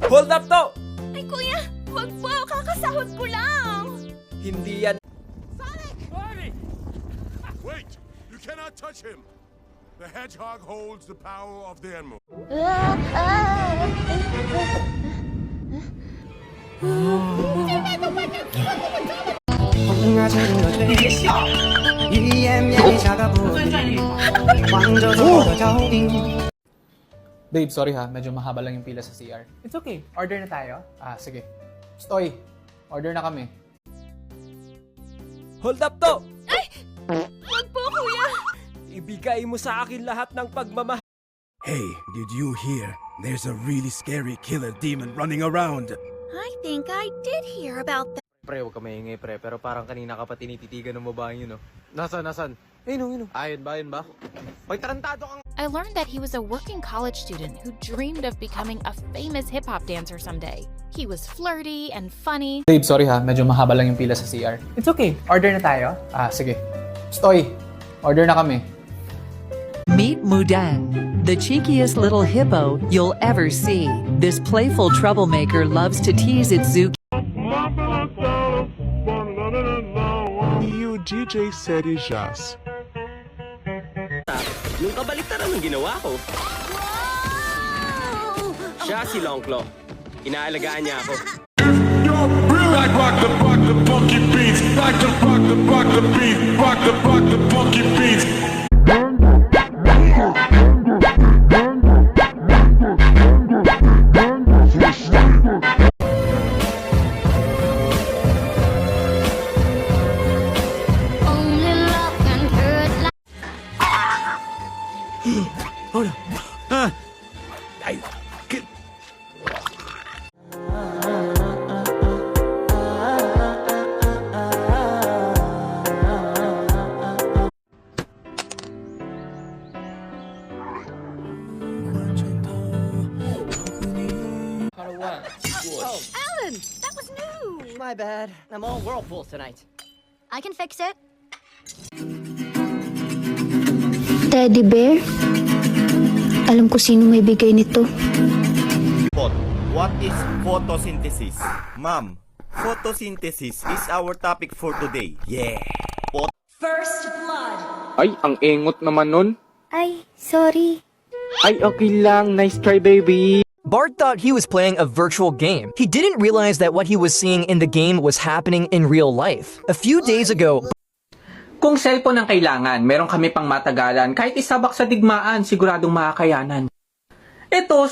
Hold up to! Ay, kuya! Wag po! Kakasahod ko lang! Hindi yan. Wait! You cannot touch him! The hedgehog holds the power of the emerald. Babe, sorry ha. Medyo mahaba lang yung pila sa CR. It's okay. Order na tayo. Sige. Stoy, order na kami. Hold up to! Wag po, kuya! Ibigay mo sa akin lahat ng pagmamahal. Hey, did you hear? There's a really scary killer demon running around. I think I did hear about that. Pre, huwag ka maingay pre. Pero parang kanina ka pa tinititigan ng babaeng yun, no? Nasaan? Ayun. Ayun ba? May tarantado kang... I learned that he was a working college student who dreamed of becoming a famous hip-hop dancer someday. He was flirty and funny. Babe, sorry ha. Medyo mahaba lang yung pila sa CR. It's okay. Order na tayo. Sige. Stoy, order na kami. Meet Mudan, the cheekiest little hippo you'll ever see. This playful troublemaker loves to tease its zoo. You DJ Serijas. Yung kabaliktaran ng ginawa ko. Siya si Longclaw. Inaalagaan niya ako. Like rock the funky beats. Like the rock the beat. Rock the funky beats. Only love can hurt like... Alan, that was new. My bad. I'm all whirlpools tonight. I can fix it. Teddy bear? Alam ko sino may bigay nito. What is photosynthesis? Ma'am, photosynthesis is our topic for today. Yeah. Ay, ang engot naman nun. Ay, sorry. Ay, okay lang. Nice try, baby. Bart thought he was playing a virtual game. He didn't realize that what he was seeing in the game was happening in real life. A few days ago, Kung cellphone ang kailangan, meron kami pang matagalan. Kahit isabak sa digmaan, siguradong makakayanan. Ito,